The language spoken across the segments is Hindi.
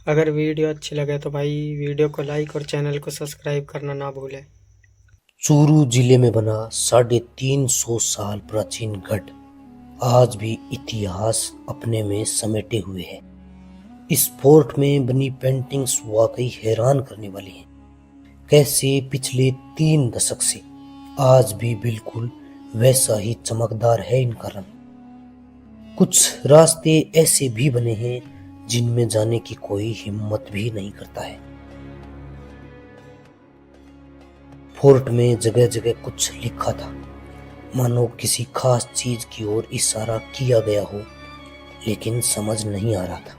अगर वीडियो अच्छी लगे तो भाई वीडियो को लाइक और चैनल को सब्सक्राइब करना ना भूलें। चूरू जिले में बना 350 साल प्राचीन गढ़ आज भी इतिहास अपने में समेटे हुए है। इस फोर्ट में बनी पेंटिंग्स वाकई हैरान करने वाली हैं। कैसे पिछले 3 दशक से आज भी बिल्कुल वैसा ही चमकदार है इनका रंग। कुछ रास्ते ऐसे भी बने हैं जिनमें जाने की कोई हिम्मत भी नहीं करता है। फोर्ट में जगह जगह कुछ लिखा था, मानो किसी खास चीज की ओर इशारा किया गया हो, लेकिन समझ नहीं आ रहा था।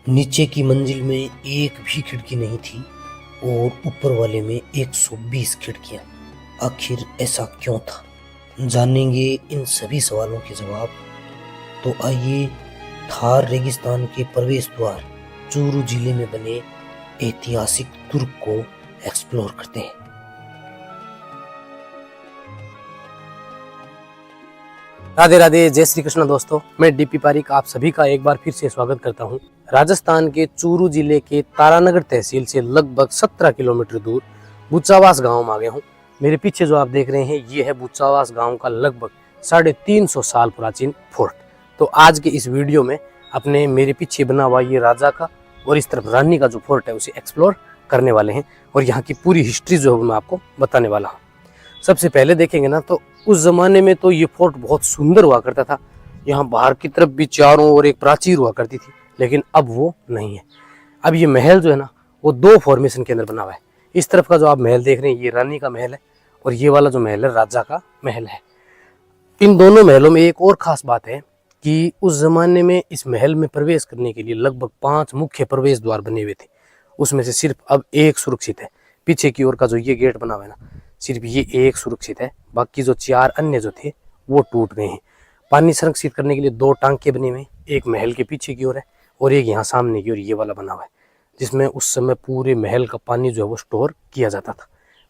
नीचे की मंजिल में एक भी खिड़की नहीं थी और ऊपर वाले में 120 खिड़कियां। आखिर ऐसा क्यों था? जानेंगे इन सभी सवालों के जवाब। तो आइए थार रेगिस्तान के प्रवेश द्वार चूरू जिले में बने ऐतिहासिक दुर्ग को एक्सप्लोर करते हैं। राधे राधे, जय श्री कृष्ण दोस्तों। मैं डीपी पारिक आप सभी का एक बार फिर से स्वागत करता हूं। राजस्थान के चूरू जिले के तारानगर तहसील से लगभग 17 किलोमीटर दूर बुचावास गांव में आ गया हूं। मेरे पीछे जो आप देख रहे हैं ये है बुचावास गांव का लगभग 350 साल प्राचीन फोर्ट। तो आज के इस वीडियो में अपने मेरे पीछे बना हुआ ये राजा का और इस तरफ रानी का जो फोर्ट है उसे एक्सप्लोर करने वाले हैं और यहाँ की पूरी हिस्ट्री जो है मैं आपको बताने वाला हूँ। सबसे पहले देखेंगे ना तो उस जमाने में तो ये फोर्ट बहुत सुंदर हुआ करता था। यहाँ बाहर की तरफ भी चारों ओर एक प्राचीर हुआ करती थी, लेकिन अब वो नहीं है। अब ये महल जो है ना वो 2 फॉर्मेशन के अंदर बना हुआ है। इस तरफ का जो आप महल देख रहे हैं ये रानी का महल है और ये वाला जो महल है राजा का महल है। इन दोनों महलों में एक और खास बात है कि उस जमाने में इस महल में प्रवेश करने के लिए लगभग 5 मुख्य प्रवेश द्वार बने हुए थे। उसमें से सिर्फ अब एक सुरक्षित है। पीछे की ओर का जो ये गेट बना हुआ है ना, सिर्फ ये एक सुरक्षित है। बाकी जो 4 अन्य जो थे वो टूट गए हैं। पानी संरक्षित करने के लिए 2 टांके बने हुए हैं, एक महल के पीछे की ओर है और एक यहाँ सामने की ओर ये वाला बना हुआ है, जिसमें उस समय पूरे महल का पानी जो है वो स्टोर किया जाता था।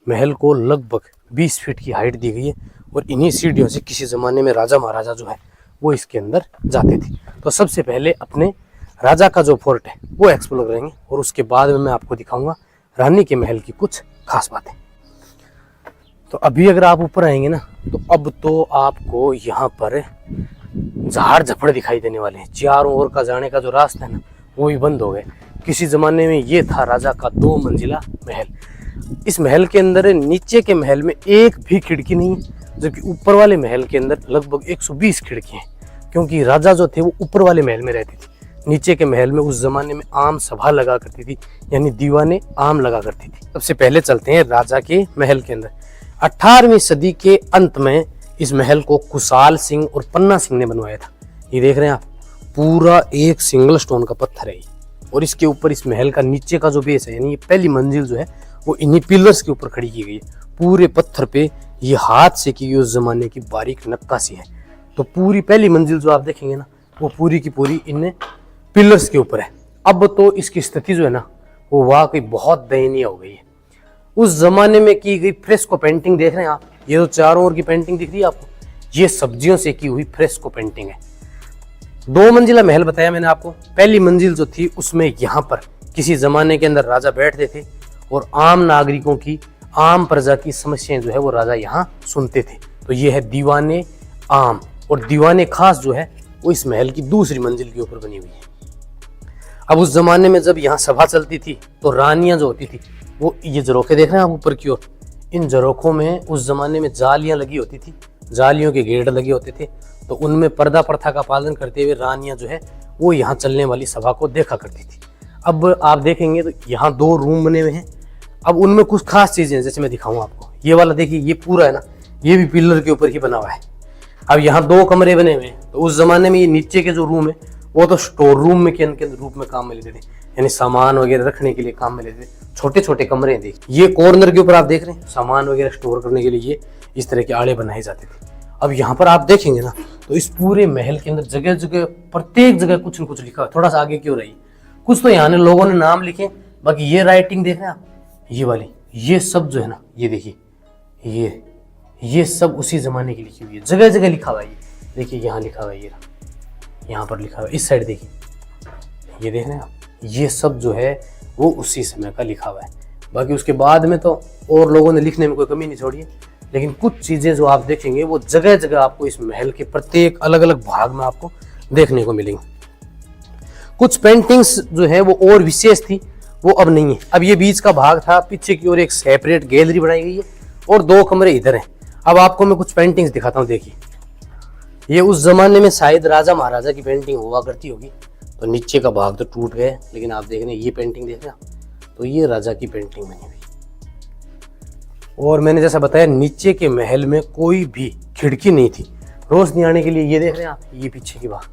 महल को लगभग 20 फीट की हाइट दी गई है और इन्हीं सीढ़ियों से किसी जमाने में राजा महाराजा जो है वो इसके अंदर जाते थे। तो सबसे पहले अपने राजा का जो फोर्ट है वो एक्सप्लोर करेंगे और उसके बाद में मैं आपको दिखाऊंगा रानी के महल की कुछ खास बातें। तो अभी अगर आप ऊपर आएंगे ना तो अब तो आपको यहाँ पर झाड़ झपड़ दिखाई देने वाले हैं। चारों ओर का जाने का जो रास्ता है ना वो भी बंद हो गए। किसी जमाने में ये था राजा का 2 मंजिला महल। इस महल के अंदर नीचे के महल में एक भी खिड़की नहीं, जबकि ऊपर वाले महल के अंदर लगभग 120 खिड़की हैं, क्योंकि राजा जो थे वो ऊपर वाले महल में रहते थे। नीचे के महल में उस जमाने में आम सभा लगा करती थी, यानी दीवाने आम लगा करती थी। सबसे पहले चलते हैं राजा के महल के अंदर। 18वीं सदी के अंत में इस महल को कुशाल सिंह और पन्ना सिंह ने बनवाया था। ये देख रहे हैं आप, पूरा एक सिंगल स्टोन का पत्थर है और इसके ऊपर इस महल का नीचे का जो बेस है, यानी ये पहली मंजिल जो है वो इन्हीं पिलर्स के ऊपर खड़ी की गई है। पूरे पत्थर पे ये हाथ से की गई उस जमाने की बारीक नक्काशी है। तो पूरी पहली मंजिल जो आप देखेंगे ना वो पूरी की पूरी इन पिलर्स के ऊपर है। अब तो इसकी स्थिति जो है ना वो वाकई बहुत दयनीय हो गई है। उस जमाने में की गई फ्रेस्को पेंटिंग देख रहे हैं आप, ये जो चारों ओर की पेंटिंग दिख रही है आपको, ये सब्जियों से की हुई फ्रेस्को पेंटिंग है। 2 मंजिला महल बताया मैंने आपको। पहली मंजिल जो थी उसमें यहाँ पर किसी जमाने के अंदर राजा बैठते थे और आम नागरिकों की, आम प्रजा की समस्याएं जो है वो राजा यहाँ सुनते थे। तो ये है दीवाने आम, और दीवाने खास जो है वो इस महल की दूसरी मंजिल के ऊपर बनी हुई है। अब उस जमाने में जब यहाँ सभा चलती थी तो रानियां जो होती थी वो, ये झरोखे देख रहे हैं आप ऊपर की ओर, इन झरोखों में उस जमाने में जालियां लगी होती थी, जालियों के गेट लगे होते थे। तो उनमें पर्दा प्रथा का पालन करते हुए रानियां जो है वो यहाँ चलने वाली सभा को देखा करती थी। अब आप देखेंगे तो यहाँ 2 रूम बने हुए हैं। अब उनमें कुछ खास चीजें जैसे मैं दिखाऊंगा आपको। ये वाला देखिए, ये पूरा है ना, ये भी पिलर के ऊपर ही बना हुआ है। अब यहाँ 2 कमरे बने हुए हैं। तो उस जमाने में ये नीचे के जो रूम है वो तो स्टोर रूम में के रूप में काम में लेते थे, यानी सामान वगैरह रखने के लिए काम में लेते थे। छोटे छोटे कमरे हैं। देख, ये कॉर्नर के ऊपर आप देख रहे हैं, सामान वगैरह स्टोर करने के लिए ये इस तरह के आड़े बनाए जाते थे। अब यहाँ पर आप देखेंगे ना तो इस पूरे महल के अंदर जगह जगह, प्रत्येक जगह कुछ न कुछ लिखा है। थोड़ा सा आगे क्यों रही, कुछ तो यहाँ लोगों ने नाम लिखे, बाकी ये राइटिंग देख रहे हैं आप, ये वाली, ये सब जो है ना, ये देखिए, ये सब उसी जमाने की लिखी हुई है। जगह जगह लिखा हुआ है। ये देखिए यहाँ लिखा हुआ है, ये यहाँ पर लिखा हुआ है। इस साइड देखिए, ये देख रहे हैं आप, ये सब जो है वो उसी समय का लिखा हुआ है। बाकी उसके बाद में तो और लोगों ने लिखने में कोई कमी नहीं छोड़ी है, लेकिन कुछ चीज़ें जो आप देखेंगे वो जगह जगह आपको इस महल के प्रत्येक अलग अलग भाग में आपको देखने को मिलेंगी। कुछ पेंटिंग्स जो है वो और विशेष थी, वो अब नहीं है। अब ये बीच का भाग था, पीछे की ओर एक सेपरेट गैलरी बनाई गई है और 2 कमरे इधर हैं। अब आपको मैं कुछ पेंटिंग्स दिखाता हूँ। देखिए, ये उस जमाने में शायद राजा महाराजा की पेंटिंग हुआ करती होगी, तो नीचे का भाग तो टूट गया, लेकिन आप देख रहे हैं ये पेंटिंग देख रहे हैं, तो ये राजा की पेंटिंग बनी हुई। और मैंने जैसा बताया, नीचे के महल में कोई भी खिड़की नहीं थी रोशनी आने के लिए। ये देख रहे हैं आप, ये पीछे की भाग,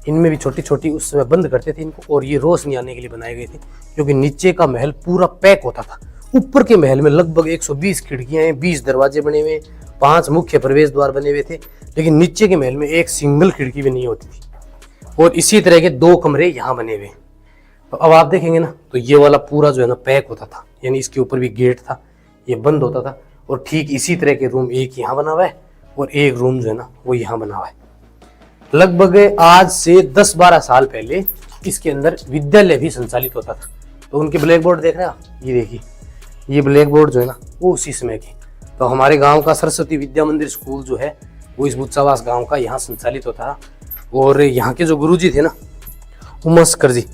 इनमें भी छोटी छोटी उस समय बंद करते थे इनको, और ये रोशनी आने के लिए बनाए गए थे, क्योंकि नीचे का महल पूरा पैक होता था। ऊपर के महल में लगभग 120 खिड़कियां हैं, 20 दरवाजे बने हुए, 5 मुख्य प्रवेश द्वार बने हुए थे, लेकिन नीचे के महल में एक सिंगल खिड़की भी नहीं होती थी। और इसी तरह के 2 कमरे यहाँ बने हुए। तो अब आप देखेंगे ना, तो ये वाला पूरा जो है ना पैक होता था, यानी इसके ऊपर भी गेट था, ये बंद होता था। और ठीक इसी तरह के रूम एक यहाँ बना हुआ है और एक रूम जो है ना वो यहाँ बना हुआ है। लगभग आज से 10-12 साल पहले इसके अंदर विद्यालय भी संचालित होता था। तो उनके ब्लैक बोर्ड देख रहे हैं आप, ये देखिए, ये ब्लैक बोर्ड जो है ना वो उसी समय की। तो हमारे गांव का सरस्वती विद्या मंदिर स्कूल जो है वो इस बुच्चावास गांव का यहाँ संचालित होता था। और यहाँ के जो गुरुजी थे ना, उमस्कर जी,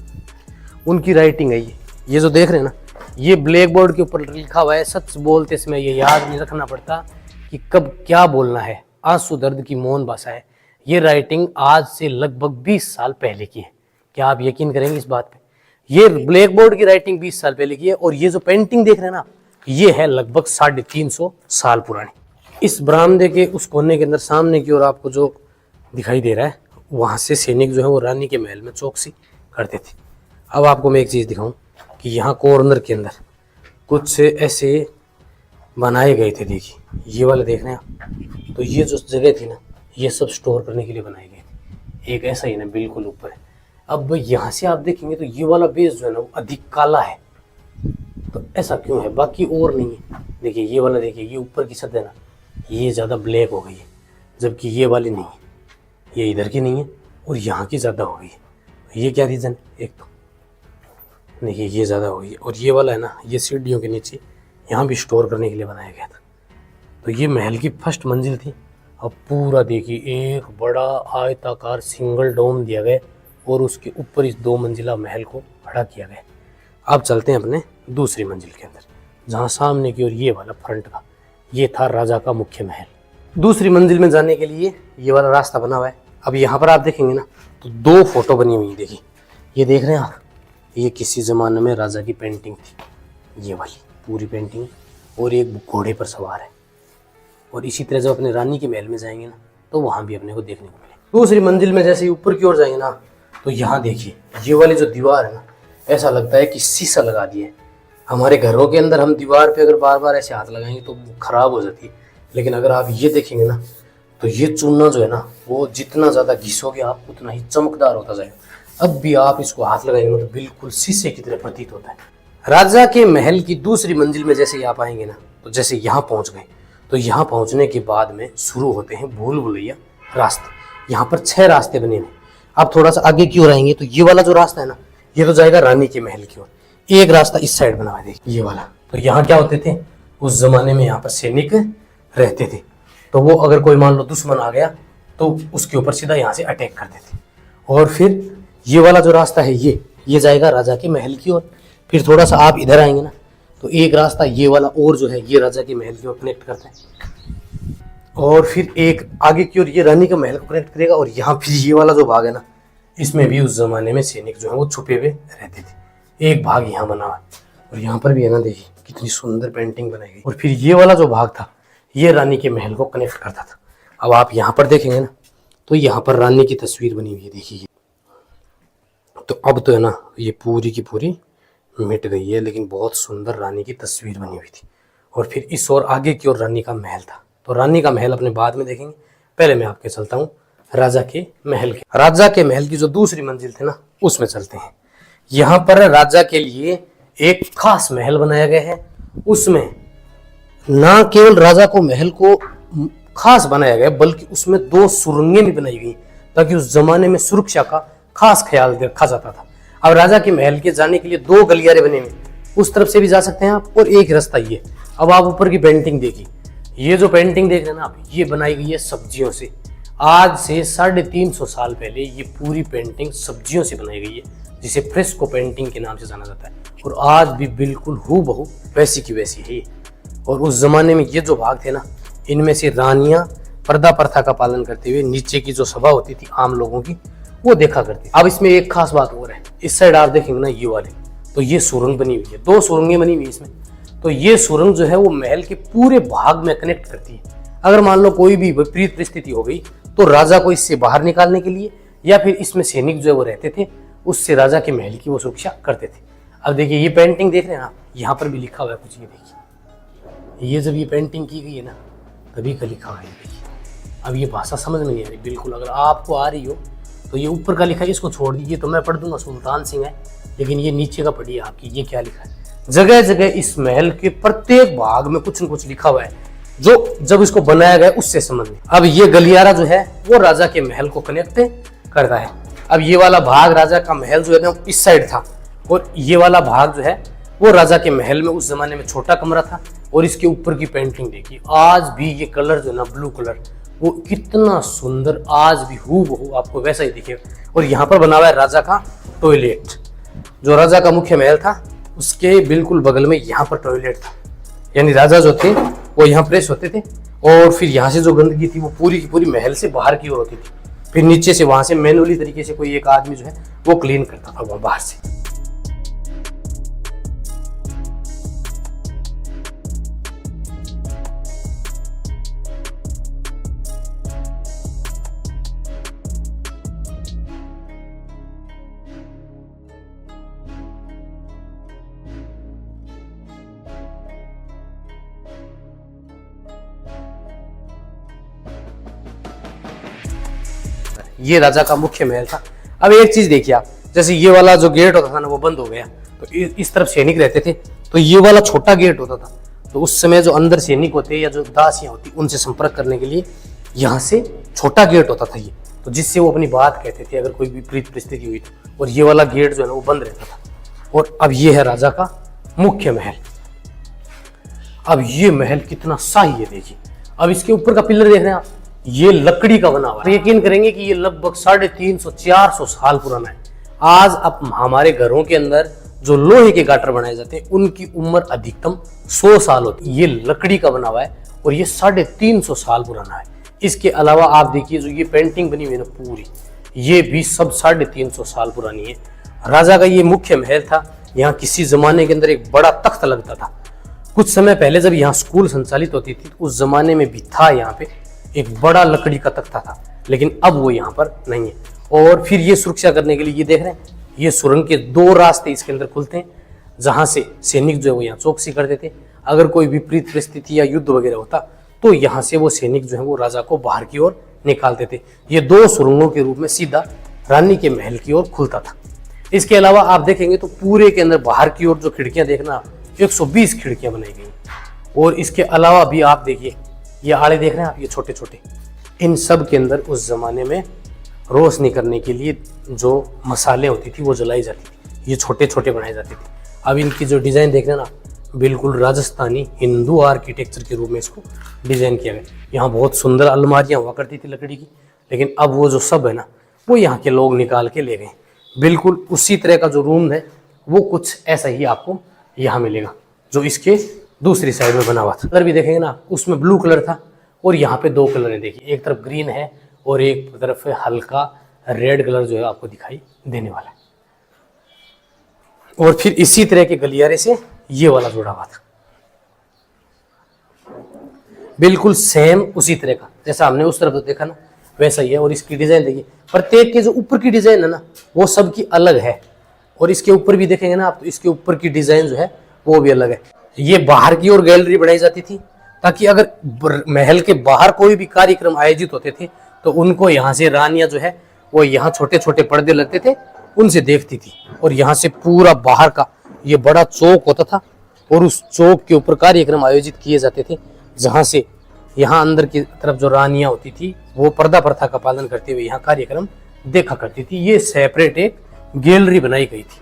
उनकी राइटिंग है ये जो देख रहे हैं ना, ये ब्लैक बोर्ड के ऊपर लिखा हुआ है। सच बोलते समय ये याद नहीं रखना पड़ता कि कब क्या बोलना है, आंसू दर्द की मौन भाषा है। ये राइटिंग आज से लगभग 20 साल पहले की है। क्या आप यकीन करेंगे इस बात पे? ये ब्लैक बोर्ड की राइटिंग 20 साल पहले की है, और ये जो पेंटिंग देख रहे हैं ना, ये है लगभग 350 साल पुरानी। इस बरामदे के उस कोने के अंदर सामने की ओर आपको जो दिखाई दे रहा है, वहाँ से सैनिक जो है वो रानी के महल में चौकसी करते थे। अब आपको मैं एक चीज़ दिखाऊं कि यहाँ कॉर्नर के अंदर कुछ ऐसे बनाए गए थे। देखिए, ये वाले देख रहे हैं आप, तो ये जो जगह थी ना, ये सब स्टोर करने के लिए बनाए गए थे। एक ऐसा ही ना बिल्कुल ऊपर है। अब यहाँ से आप देखेंगे तो ये वाला बेस जो है ना वो अधिक काला है। तो ऐसा क्यों है? बाकी और नहीं है। देखिए ये वाला, देखिए ये ऊपर की छत है ना, ये ज़्यादा ब्लैक हो गई है, जबकि ये वाली नहीं है, ये इधर की नहीं है और यहाँ की ज़्यादा हो गई है। ये क्या रीज़न है? एक तो देखिए ये ज़्यादा हो गई है, और ये वाला है ना, ये सीढ़ियों के नीचे यहाँ भी स्टोर करने के लिए बनाया गया था। तो ये महल की फर्स्ट मंजिल थी। अब पूरा देखिए एक बड़ा आयताकार सिंगल डोम दिया गया और उसके ऊपर इस 2 मंजिला महल को खड़ा किया गया। अब चलते हैं अपने दूसरी मंजिल के अंदर, जहाँ सामने की ओर ये वाला फ्रंट का, ये था राजा का मुख्य महल। दूसरी मंजिल में जाने के लिए ये वाला रास्ता बना हुआ है। अब यहाँ पर आप देखेंगे ना, तो 2 फोटो बनी हुई है। देखिए, ये देख रहे हैं आप, ये किसी ज़माने में राजा की पेंटिंग थी, ये वाली पूरी पेंटिंग, और एक घोड़े पर सवार है। और इसी तरह जब अपने रानी के महल में जाएंगे ना, तो वहाँ भी अपने को देखने को मिले। दूसरी मंजिल में जैसे ही ऊपर की ओर जाएंगे ना, तो यहाँ देखिए ये वाली जो दीवार है ना, ऐसा लगता है कि शीशा लगा दिया है। हमारे घरों के अंदर हम दीवार पे अगर बार बार ऐसे हाथ लगाएंगे तो खराब हो जाती है, लेकिन अगर आप ये देखेंगे ना, तो ये चूना जो है ना, वो जितना ज़्यादा घिसोगे आप उतना ही चमकदार होता जाएगा। अब भी आप इसको हाथ लगाएंगे तो बिल्कुल शीशे की तरह प्रतीत होता है। राजा के महल की दूसरी मंजिल में जैसे ही आप आएंगे ना, तो जैसे यहाँ पहुँच गए, तो यहाँ पहुँचने के बाद में शुरू होते हैं भूल भुलैया रास्ते। यहाँ पर 6 रास्ते बने हुए। आप थोड़ा सा आगे की ओर आएंगे तो ये वाला जो रास्ता है ना, ये तो जाएगा रानी के महल की ओर। एक रास्ता इस साइड बना हुआ है, देखिए ये वाला। तो यहाँ क्या होते थे उस जमाने में, यहाँ पर सैनिक रहते थे, तो वो अगर कोई मान लो दुश्मन आ गया तो उसके ऊपर सीधा यहाँ से अटैक करते थे। और फिर ये वाला जो रास्ता है ये जाएगा राजा के महल की ओर। फिर थोड़ा सा आप इधर आएंगे ना, तो एक रास्ता ये वाला और जो है ये राजा के महल की ओर कनेक्ट करता है, और फिर एक आगे की ओर ये रानी के महल को कनेक्ट करेगा। और यहाँ फिर ये वाला जो भाग है ना, इसमें भी उस जमाने में सैनिक जो है वो छुपे हुए रहते थे। एक भाग यहाँ बना हुआ है, और यहाँ पर भी है ना, देखिए कितनी सुंदर पेंटिंग बनाई गई। और फिर ये वाला जो भाग था, ये रानी के महल को कनेक्ट करता था। अब आप यहाँ पर देखेंगे ना, तो यहाँ पर रानी की तस्वीर बनी हुई है, देखिए। तो अब तो है ना, ये पूरी की पूरी मिट गई है, लेकिन बहुत सुंदर रानी की तस्वीर बनी हुई थी। और फिर इस और आगे की ओर रानी का महल था। तो रानी का महल अपने बाद में देखेंगे, पहले मैं आपके चलता हूँ राजा के महल के। राजा के महल की जो दूसरी मंजिल थी ना, उसमें चलते हैं। यहाँ पर राजा के लिए एक खास महल बनाया गया है। उसमें ना केवल राजा को महल को खास बनाया गया, बल्कि उसमें 2 सुरंगें भी बनाई गई, ताकि उस जमाने में सुरक्षा का खास ख्याल रखा जाता था। अब राजा के महल के जाने के लिए 2 गलियारे बने हुए, उस तरफ से भी जा सकते हैं आप और एक रास्ता ये। अब आप ऊपर की पेंटिंग देखिए, ये जो पेंटिंग देख रहे हैं ना आप, ये बनाई गई है सब्जियों से। आज से 350 साल पहले ये पूरी पेंटिंग सब्जियों से बनाई गई है, जिसे फ्रेस्को पेंटिंग के नाम से जाना जाता है। और आज भी बिल्कुल हूबहू वैसी की वैसी है ये। और उस जमाने में ये जो भाग थे ना, इनमें से रानियां पर्दा प्रथा का पालन करते हुए नीचे की जो सभा होती थी आम लोगों की, वो देखा करती। अब इसमें एक खास बात और है, इस साइड आप देखेंगे ना ये वाले, तो ये सुरंग बनी हुई है, 2 सुरंगें बनी हुई है इसमें। तो ये सुरंग जो है वो महल के पूरे भाग में कनेक्ट करती है। अगर मान लो कोई भी विपरीत परिस्थिति हो गई तो राजा को इससे बाहर निकालने के लिए, या फिर इसमें सैनिक जो है वो रहते थे, उससे राजा के महल की वो सुरक्षा करते थे। अब देखिए ये पेंटिंग देख रहे हैं आप, यहाँ पर भी लिखा हुआ है कुछ, ये देखिए, ये जब ये पेंटिंग की गई है ना तभी का लिखा हुआ है, देखिए। अब ये भाषा समझ में नहीं आ रही बिल्कुल, अगर आपको आ रही हो तो ये ऊपर का लिखा है इसको छोड़ दीजिए, तो मैं पढ़ दूंगा, सुल्तान सिंह है, लेकिन ये नीचे का पढ़िए आपकी, ये क्या लिखा है। जगह जगह इस महल के प्रत्येक भाग में कुछ न कुछ लिखा हुआ है, जो जब इसको बनाया गया उससे समझ में। अब ये गलियारा जो है वो राजा के महल को कनेक्ट करता है। अब ये वाला भाग राजा का महल जो है ना इस साइड था, और ये वाला भाग जो है वो राजा के महल में उस जमाने में छोटा कमरा था। और इसके ऊपर की पेंटिंग देखिए, आज भी ये कलर जो है ना ब्लू कलर, वो कितना सुंदर आज भी हूबहू आपको वैसा ही दिखेगा। और यहाँ पर बना हुआ है राजा का टॉयलेट। जो राजा का मुख्य महल था उसके बिल्कुल बगल में यहाँ पर टॉयलेट था, यानी राजा जो थे वो यहाँ फ्रेश होते थे, और फिर यहाँ से जो गंदगी थी वो पूरी की पूरी महल से बाहर की ओर होती थी। फिर नीचे से वहां से मैनुअली तरीके से कोई एक आदमी जो है वो क्लीन करता था वहां बाहर से। ये राजा का मुख्य महल था। अब एक चीज देखिए आप, जैसे ये वाला जो गेट होता था ना वो बंद हो गया, तो इस तरफ सैनिक रहते थे, तो ये वाला छोटा गेट होता था, तो उस समय जो अंदर सैनिक होते या जो दासियां होती उनसे संपर्क करने के लिए यहाँ से छोटा गेट होता था ये, तो जिससे वो अपनी बात कहते थे अगर कोई विपरीत परिस्थिति हुई तो। और ये वाला गेट जो है ना वो बंद रहता था। और अब ये है राजा का मुख्य महल। अब ये महल कितना शाही है देखिए। अब इसके ऊपर का पिलर देख रहे हैं आप, ये लकड़ी का बना हुआ है। यकीन करेंगे कि ये लगभग 350-400 साल पुराना है। आज अब हमारे घरों के अंदर जो लोहे के गाटर बनाए जाते हैं उनकी उम्र अधिकतम 100 साल होती है। ये लकड़ी का बना हुआ है और ये 350 साल पुराना है। इसके अलावा आप देखिए जो ये पेंटिंग बनी हुई है ना पूरी, ये भी सब 350 साल पुरानी है। राजा का ये मुख्य महल था। यहाँ किसी जमाने के अंदर एक बड़ा तख्त लगता था। कुछ समय पहले जब यहाँ स्कूल संचालित होती थी उस जमाने में भी था यहाँ पे एक बड़ा लकड़ी का तख्ता था, लेकिन अब वो यहाँ पर नहीं है। और फिर ये सुरक्षा करने के लिए ये देख रहे हैं, ये सुरंग के 2 रास्ते इसके अंदर खुलते हैं, जहां से सैनिक जो है वो यहाँ चौकसी करते थे। अगर कोई विपरीत परिस्थिति या युद्ध वगैरह होता तो यहाँ से वो सैनिक जो है वो राजा को बाहर की ओर निकालते थे। ये 2 सुरंगों के रूप में सीधा रानी के महल की ओर खुलता था। इसके अलावा आप देखेंगे तो पूरे के अंदर बाहर की ओर जो खिड़कियां देखना 120 खिड़कियां बनाई गई। और इसके अलावा भी आप देखिए ये आले देख रहे हैं आप, ये छोटे छोटे, इन सब के अंदर उस जमाने में रोशनी करने के लिए जो मसाले होती थी वो जलाई जाती थी। ये छोटे छोटे बनाए जाते थे। अब इनकी जो डिजाइन देख रहे हैं ना, बिल्कुल राजस्थानी हिंदू आर्किटेक्चर के रूप में इसको डिजाइन किया गया। यहाँ बहुत सुंदर अलमारियां हुआ करती थी लकड़ी की, लेकिन अब वो जो सब है ना वो यहाँ के लोग निकाल के ले गए। बिल्कुल उसी तरह का जो रूम है वो कुछ ऐसा ही आपको यहाँ मिलेगा जो इसके दूसरी साइड में बना हुआ था। कलर भी देखेंगे ना, उसमें ब्लू कलर था और यहाँ पे 2 कलर है। देखिए एक तरफ ग्रीन है और एक तरफ हल्का रेड कलर जो है आपको दिखाई देने वाला है। और फिर इसी तरह के गलियारे से ये वाला जुड़ा हुआ था, बिल्कुल सेम उसी तरह का जैसा हमने उस तरफ देखा ना वैसा ही है। और इसकी डिजाइन देखिए, प्रत्येक के जो ऊपर की डिजाइन है ना वो सबकी अलग है। और इसके ऊपर भी देखेंगे ना आप, तो इसके ऊपर की डिजाइन जो है वो भी अलग है। ये बाहर की ओर गैलरी बनाई जाती थी ताकि अगर महल के बाहर कोई भी कार्यक्रम आयोजित होते थे तो उनको यहाँ से रानियां जो है वो यहाँ छोटे छोटे पर्दे लगते थे उनसे देखती थी। और यहाँ से पूरा बाहर का ये बड़ा चौक होता था और उस चौक के ऊपर कार्यक्रम आयोजित किए जाते थे, जहाँ से यहाँ अंदर की तरफ जो रानियां होती थी वो पर्दा प्रथा का पालन करते हुए यहाँ कार्यक्रम देखा करती थी। ये सेपरेट एक गैलरी बनाई गई थी।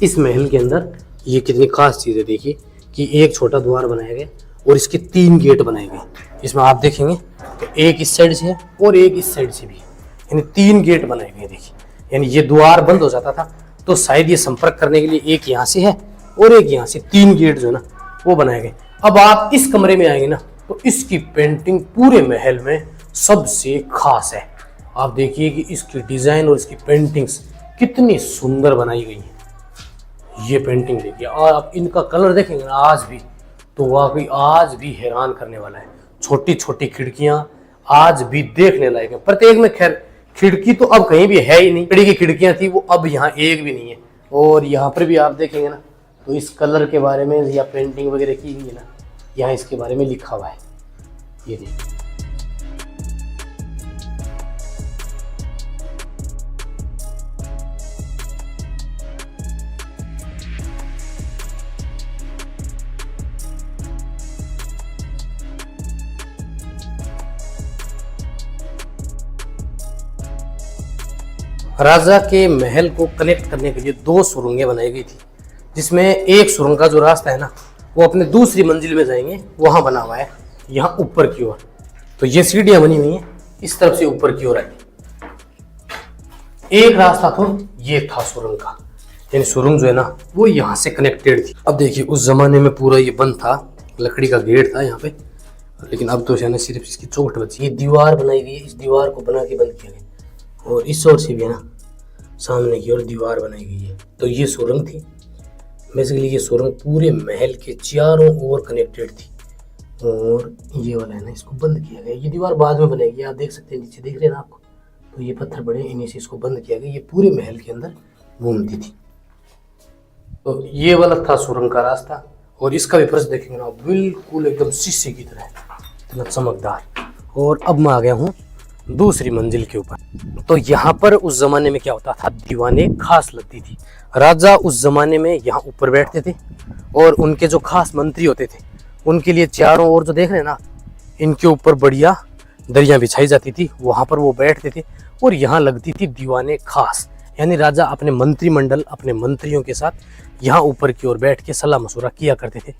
इस महल के अंदर ये कितनी खास चीज है, देखिए कि एक छोटा द्वार बनाया गया और इसके 3 गेट बनाए गए। इसमें आप देखेंगे तो एक इस साइड से है और एक इस साइड से भी है, यानी 3 गेट बनाए गए। देखिए यानी ये द्वार बंद हो जाता था तो शायद ये संपर्क करने के लिए एक यहाँ से है और एक यहाँ से, 3 गेट जो है ना वो बनाए गए। अब आप इस कमरे में आएंगे ना तो इसकी पेंटिंग पूरे महल में सबसे खास है। आप देखिए कि इसकी डिजाइन और इसकी पेंटिंग्स कितनी सुंदर बनाई गई है। ये पेंटिंग देखिए और आप इनका कलर देखेंगे ना आज भी तो वाकई आज भी हैरान करने वाला है। छोटी छोटी खिड़कियां आज भी देखने लायक है। प्रत्येक में खैर खिड़की तो अब कहीं भी है ही नहीं, लकड़ी की खिड़कियां थी वो अब यहाँ एक भी नहीं है। और यहाँ पर भी आप देखेंगे ना तो इस कलर के बारे में या पेंटिंग वगैरह की गई है ना, यहाँ इसके बारे में लिखा हुआ है। ये देखिए राजा के महल को कनेक्ट करने के लिए 2 सुरंगें बनाई गई थी, जिसमें एक सुरंग का जो रास्ता है ना वो अपने दूसरी मंजिल में जाएंगे, वहां बना हुआ है यहाँ ऊपर की ओर। तो ये सीढ़ियां बनी हुई हैं इस तरफ से ऊपर की ओर आई। एक रास्ता तो ये था सुरंग का, यानी सुरंग जो है ना वो यहाँ से कनेक्टेड थी। अब देखिए उस जमाने में पूरा ये बंद था, लकड़ी का गेट था यहाँ पे, लेकिन अब तो है ना सिर्फ इसकी चौखट बची। ये दीवार बनाई गई है, इस दीवार को बना के बंद किया गया और इस ओर से भी है ना सामने की ओर दीवार बनाई गई है। तो ये सुरंग थी बेसिकली। ये सुरंग पूरे महल के चारों ओर कनेक्टेड थी और ये वाला है ना इसको बंद किया गया। ये दीवार बाद में बनाई गई, आप देख सकते हैं नीचे देख रहे हैं ना आपको, तो ये पत्थर बड़े इन्हीं से इसको बंद किया गया। ये पूरे महल के अंदर घूमती थी। तो ये वाला था सुरंग का रास्ता और इसका भी फर्श देखेंगे ना बिल्कुल एकदम शीशे की तरह, इतना चमकदार। और अब मैं आ गया हूँ दूसरी मंजिल के ऊपर। तो यहाँ पर उस जमाने में क्या होता था, दीवानें खास लगती थी। राजा उस जमाने में यहाँ ऊपर बैठते थे और उनके जो खास मंत्री होते थे उनके लिए चारों ओर जो देख रहे हैं ना इनके ऊपर बढ़िया दरियां बिछाई जाती थी, वहां पर वो बैठते थे और यहाँ लगती थी दीवानें खास। यानी राजा अपने मंत्रिमंडल अपने मंत्रियों के साथ यहाँ ऊपर की ओर बैठ के सलाह मशवरा किया करते थे।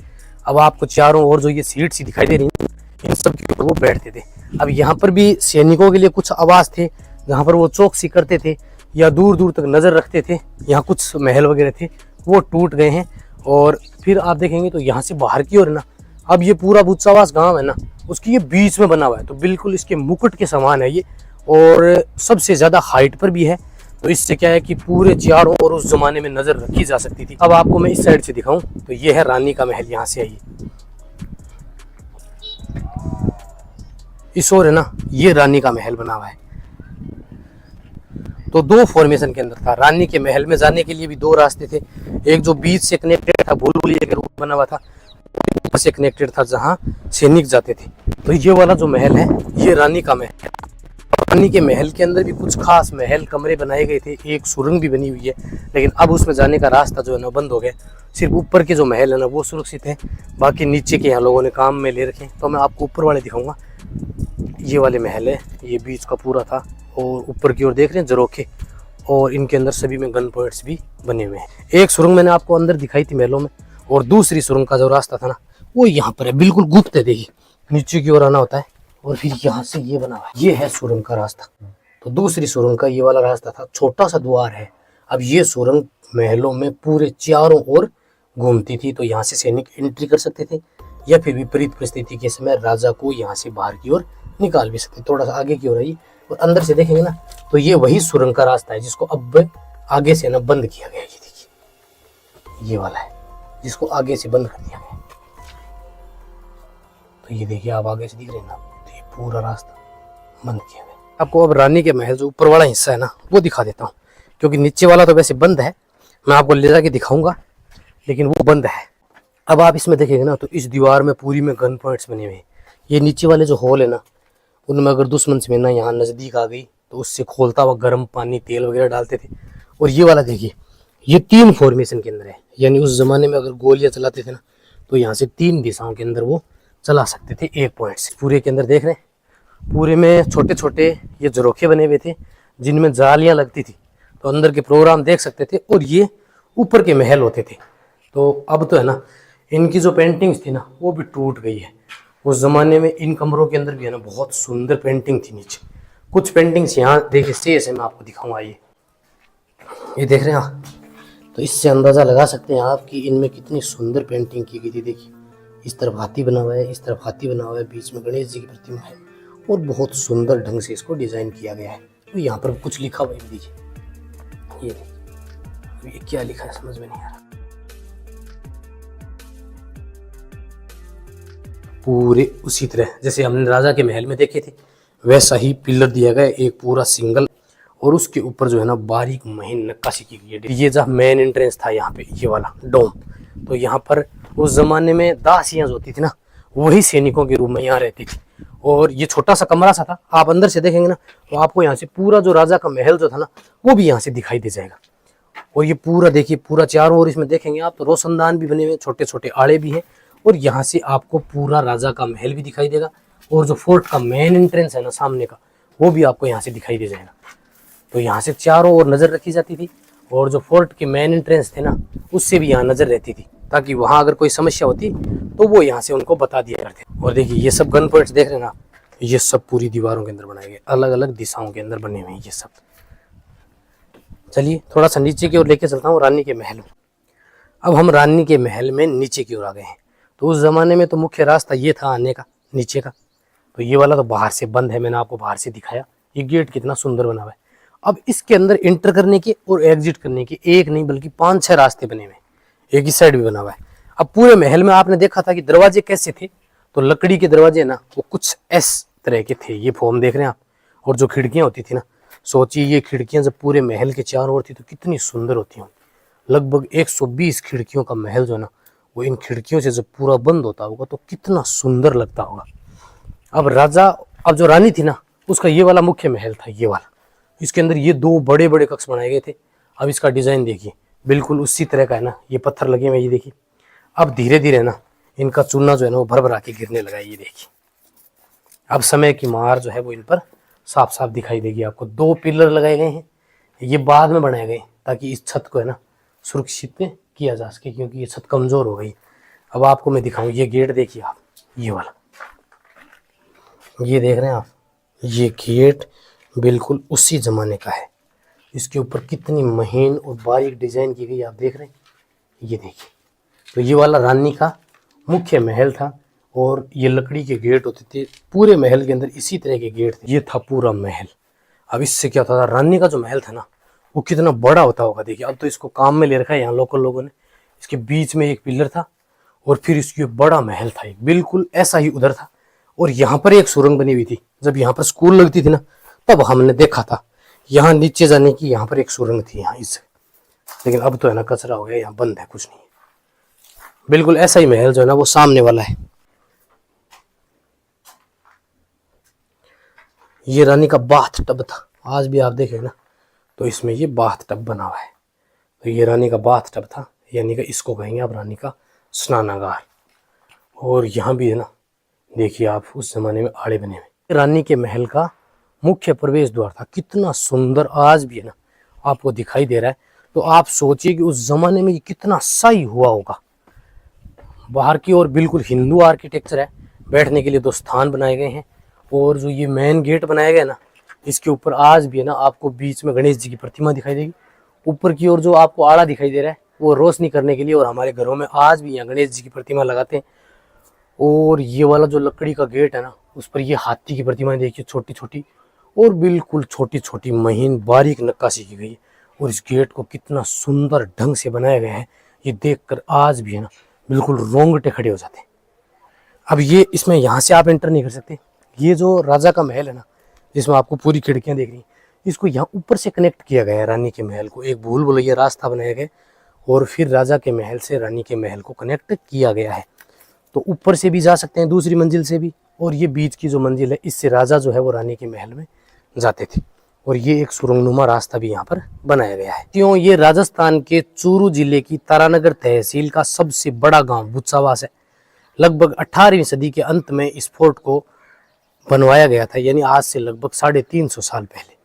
अब आपको चारों ओर जो ये सीट सी दिखाई दे रही है इन सब के ऊपर वो बैठते थे। अब यहाँ पर भी सैनिकों के लिए कुछ आवास थे जहाँ पर वो चौकसी करते थे या दूर दूर तक नजर रखते थे। यहाँ कुछ महल वगैरह थे वो टूट गए हैं। और फिर आप देखेंगे तो यहाँ से बाहर की ओर ना अब ये पूरा बुच्चावास गांव है ना उसकी ये बीच में बना हुआ है, तो बिल्कुल इसके मुकुट के समान है ये और सबसे ज्यादा हाइट पर भी है। तो इससे क्या है कि पूरे चारों ओर उस जमाने में नजर रखी जा सकती थी। अब आपको मैं इस साइड से दिखाऊं तो ये है रानी का महल। यहाँ से आइए, इस ओर है ना ये रानी का महल बना हुआ है। तो 2 फॉर्मेशन के अंदर था। रानी के महल में जाने के लिए भी 2 रास्ते थे, एक जो बीच से कनेक्टेड था भूलभुलैया के रूप में बना हुआ था, ऊपर से कनेक्टेड था जहां सैनिक जाते थे। तो ये वाला जो महल है ये रानी का महल है। रानी के महल के अंदर भी कुछ खास महल कमरे बनाए गए थे, एक सुरंग भी बनी हुई है, लेकिन अब उसमें जाने का रास्ता जो है ना बंद हो गया। सिर्फ ऊपर के जो महल है ना वो सुरक्षित है, बाकी नीचे के यहाँ लोगों ने काम में ले रखे। तो मैं आपको ऊपर वाले दिखाऊंगा। ये वाले महल है, ये बीच का पूरा था और ऊपर की ओर देख रहे हैं झरोखे और इनके अंदर सभी में गन पॉइंट्स भी बने हुए हैं। एक सुरंग मैंने आपको अंदर दिखाई थी महलों में और दूसरी सुरंग का जो रास्ता था ना वो यहाँ पर है, बिल्कुल गुप्त है। देखिए नीचे की ओर आना होता है और फिर यहाँ से ये बना हुआ है, ये है सुरंग का रास्ता। तो दूसरी सुरंग का ये वाला रास्ता था, छोटा सा द्वार है। अब ये सुरंग महलों में पूरे चारों ओर घूमती थी, तो यहाँ से सैनिक एंट्री कर सकते थे या फिर विपरीत परिस्थिति के समय राजा को यहाँ से बाहर की ओर निकाल भी सकते। थोड़ा सा आगे की ओर आई और अंदर से देखेंगे ना तो ये वही सुरंग का रास्ता है जिसको अब आगे से ना बंद किया गया है। ये देखिए ये वाला है जिसको आगे से बंद कर दिया गया। तो ये देखिए आप आगे से दिख रहे हैं ना, तो ये पूरा रास्ता बंद किया गया। आपको अब रानी के महल जो ऊपर वाला हिस्सा है ना वो दिखा देता हूँ, क्योंकि नीचे वाला तो वैसे बंद है, मैं आपको ले जाके दिखाऊंगा, लेकिन वो बंद है। अब आप इसमें देखेंगे ना तो इस दीवार में पूरी में गन पॉइंट्स बने हुए हैं। ये नीचे वाले जो होल है ना उनमें अगर दुश्मन से ना यहाँ नज़दीक आ गई तो उससे खोलता हुआ गर्म पानी तेल वगैरह डालते थे। और ये वाला देखिए ये 3 फॉर्मेशन के अंदर है, यानी उस जमाने में अगर गोलियां चलाते थे ना तो यहाँ से 3 दिशाओं के अंदर वो चला सकते थे एक पॉइंट से। पूरे के अंदर देख रहे हैं, पूरे में छोटे छोटे ये झरोखे बने हुए थे जिनमें जालियां लगती थी, तो अंदर के प्रोग्राम देख सकते थे। और ये ऊपर के महल होते थे। तो अब तो है ना, इनकी जो पेंटिंग्स थी ना वो भी टूट गई है। उस जमाने में इन कमरों के अंदर भी है ना बहुत सुंदर पेंटिंग थी। नीचे कुछ पेंटिंग्स यहाँ देखिए स्टेज है, मैं आपको दिखाऊंगा। ये देख रहे हैं आप, तो इससे अंदाजा लगा सकते हैं आप कि इनमें कितनी सुंदर पेंटिंग की गई थी। देखिए इस तरफ हाथी बना हुआ है, इस तरफ हाथी बना हुआ है, बीच में गणेश जी की प्रतिमा है और बहुत सुंदर ढंग से इसको डिजाइन किया गया है। तो यहाँ पर कुछ लिखा हुआ है, देखिए ये क्या लिखा है समझ में नहीं आ रहा। पूरे उसी तरह जैसे हमने राजा के महल में देखे थे वैसा ही पिलर दिया गया, एक पूरा सिंगल, और उसके ऊपर जो है ना बारीक महीन नक्काशी की गई है। ये जहाँ मेन एंट्रेंस था यहाँ पे ये वाला डोम, तो यहाँ पर उस जमाने में दासियां जो होती थी ना वही सैनिकों के रूप में यहाँ रहती थी। और ये छोटा सा कमरा सा था, आप अंदर से देखेंगे ना तो आपको यहाँ से पूरा जो राजा का महल जो था ना वो भी यहाँ से दिखाई दे जाएगा। और ये पूरा देखिए, पूरा चारों ओर इसमें देखेंगे आप तो रोशनदान भी बने हुए, छोटे छोटे आड़े भी हैं, और यहाँ से आपको पूरा राजा का महल भी दिखाई देगा। और जो फोर्ट का मेन एंट्रेंस है ना सामने का, वो भी आपको यहाँ से दिखाई दे जाएगा। तो यहाँ से चारों ओर नजर रखी जाती थी, और जो फोर्ट के मेन एंट्रेंस थे ना उससे भी यहाँ नजर रहती थी, ताकि वहाँ अगर कोई समस्या होती तो वो यहाँ से उनको बता दिया करते। और देखिए ये सब गन पॉइंट्स देख रहे हैं ना, ये सब पूरी दीवारों के अंदर बनाए गए, अलग अलग दिशाओं के अंदर बने हुए हैं ये सब। चलिए थोड़ा सा नीचे की ओर लेके चलता हूँ, रानी के महल। अब हम रानी के महल में नीचे की ओर आ गए हैं। तो उस जमाने में तो मुख्य रास्ता ये था आने का नीचे का, तो ये वाला तो बाहर से बंद है, मैंने आपको बाहर से दिखाया। ये गेट कितना सुंदर बना हुआ है। अब इसके अंदर एंटर करने के और एग्जिट करने के एक नहीं बल्कि 5-6 रास्ते बने हुए हैं, एक ही साइड भी बना हुआ है। अब पूरे महल में आपने देखा था कि दरवाजे कैसे थे, तो लकड़ी के दरवाजे ना वो कुछ इस तरह के थे, ये फॉर्म देख रहे हैं आप। और जो खिड़कियां होती थी ना, सोचिए ये खिड़कियां जब पूरे महल के चारों ओर थी तो कितनी सुंदर होती होंगी। लगभग 120 खिड़कियों का महल जो है ना, वो इन खिड़कियों से जब पूरा बंद होता होगा तो कितना सुंदर लगता होगा। अब जो रानी थी ना उसका ये वाला मुख्य महल था, ये वाला। इसके अंदर ये 2 बड़े बड़े कक्ष बनाए गए थे। अब इसका डिजाइन देखिए, बिल्कुल उसी तरह का है ना, ये पत्थर लगे हुए ये देखिए। अब धीरे धीरे ना इनका चूना जो है ना वो भर के गिरने लगा है, ये देखिए। अब समय की मार जो है वो इन पर साफ साफ दिखाई देगी आपको। 2 पिलर लगाए गए हैं, ये बाद में बनाए गए ताकि इस छत को है ना सुरक्षित किया जा सके, क्योंकि ये छत कमजोर हो गई। अब आपको मैं दिखाऊं, ये गेट देखिए आप, ये वाला, ये देख रहे हैं आप, ये गेट बिल्कुल उसी जमाने का है। इसके ऊपर कितनी महीन और बारीक डिजाइन की गई आप देख रहे हैं, ये देखिए। तो ये वाला रानी का मुख्य महल था, और ये लकड़ी के गेट होते थे पूरे महल के अंदर, इसी तरह के गेट थे। ये था पूरा महल। अब इससे क्या होता था, रानी का जो महल था ना वो कितना बड़ा होता होगा। देखिए अब तो इसको काम में ले रखा है यहाँ लोकल लोगों ने। इसके बीच में एक पिलर था और फिर इसकी बड़ा महल था, एक बिल्कुल ऐसा ही उधर था। और यहाँ पर एक सुरंग बनी हुई थी, जब यहाँ पर स्कूल लगती थी ना तब हमने देखा था यहाँ नीचे जाने की, यहाँ पर एक सुरंग थी यहाँ इससे। लेकिन अब तो है ना कचरा हो गया, यहाँ बंद है, कुछ नहीं है। बिल्कुल ऐसा ही महल जो है ना वो सामने वाला है। ये रानी का बाथ टब था, आज भी आप देखें ना तो इसमें ये बाथ टब बना हुआ है। तो ये रानी का बाथ टब था, यानी कि इसको कहेंगे आप रानी का स्नानागार। और यहाँ भी है ना देखिए आप, उस जमाने में आड़े बने हुए। रानी के महल का मुख्य प्रवेश द्वार था, कितना सुंदर आज भी है ना आपको दिखाई दे रहा है। तो आप सोचिए कि उस जमाने में ये कितना सही हुआ होगा। बाहर की ओर बिल्कुल हिंदू आर्किटेक्चर है, बैठने के लिए 2 स्थान बनाए गए हैं। और जो ये मेन गेट बनाया गया ना, इसके ऊपर आज भी है ना आपको बीच में गणेश जी की प्रतिमा दिखाई देगी। ऊपर की ओर जो आपको आड़ा दिखाई दे रहा है वो रोशनी करने के लिए, और हमारे घरों में आज भी यहाँ गणेश जी की प्रतिमा लगाते हैं। और ये वाला जो लकड़ी का गेट है ना उस पर ये हाथी की प्रतिमाएं देखिए, छोटी छोटी और बिल्कुल छोटी छोटी महीन बारीक नक्काशी की गई है। और इस गेट को कितना सुंदर ढंग से बनाया गया है, ये देखकर आज भी है ना बिल्कुल रोंगटे खड़े हो जाते हैं। अब ये इसमें यहाँ से आप एंटर नहीं कर सकते। ये जो राजा का महल है ना जिसमें आपको पूरी खिड़कियां देख रही, इसको यहाँ ऊपर से कनेक्ट किया गया है रानी के महल को। एक भूल भुलैया रास्ता बनाया गया और फिर राजा के महल से रानी के महल को कनेक्ट किया गया है। तो ऊपर से भी जा सकते हैं, दूसरी मंजिल से भी, और ये बीच की जो मंजिल है इससे राजा जो है वो रानी के महल में जाते थे। और ये एक सुरंगनुमा रास्ता भी यहाँ पर बनाया गया है। क्यों ये राजस्थान के चूरू जिले की तारानगर तहसील का सबसे बड़ा गांव बुचावास है। लगभग 18वीं सदी के अंत में इस फोर्ट को बनवाया गया था, यानी आज से लगभग 350 साल पहले।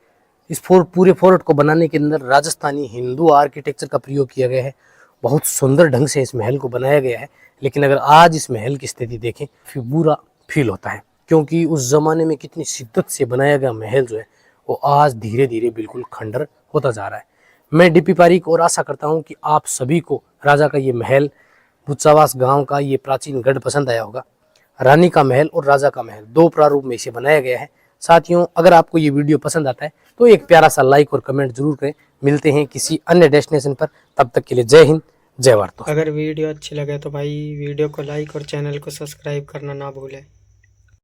इस पूरे फोर्ट को बनाने के अंदर राजस्थानी हिंदू आर्किटेक्चर का प्रयोग किया गया है। बहुत सुंदर ढंग से इस महल को बनाया गया है। लेकिन अगर आज इस महल की स्थिति देखें फिर बुरा फील होता है, क्योंकि उस जमाने में कितनी शिद्दत से बनाया गया महल जो है वो आज धीरे धीरे बिल्कुल खंडर होता जा रहा है। मैं डीपी पारीक और आशा करता हूँ कि आप सभी को राजा का ये महल, बुचावास गांव का ये प्राचीन गढ़ पसंद आया होगा। रानी का महल और राजा का महल दो प्रारूप में इसे बनाया गया है। साथियों, अगर आपको ये वीडियो पसंद आता है तो एक प्यारा सा लाइक और कमेंट जरूर करें। मिलते हैं किसी अन्य डेस्टिनेशन पर, तब तक के लिए जय हिंद, जय भारत। अगर वीडियो अच्छी लगे तो भाई वीडियो को लाइक और चैनल को सब्सक्राइब करना ना भूलें।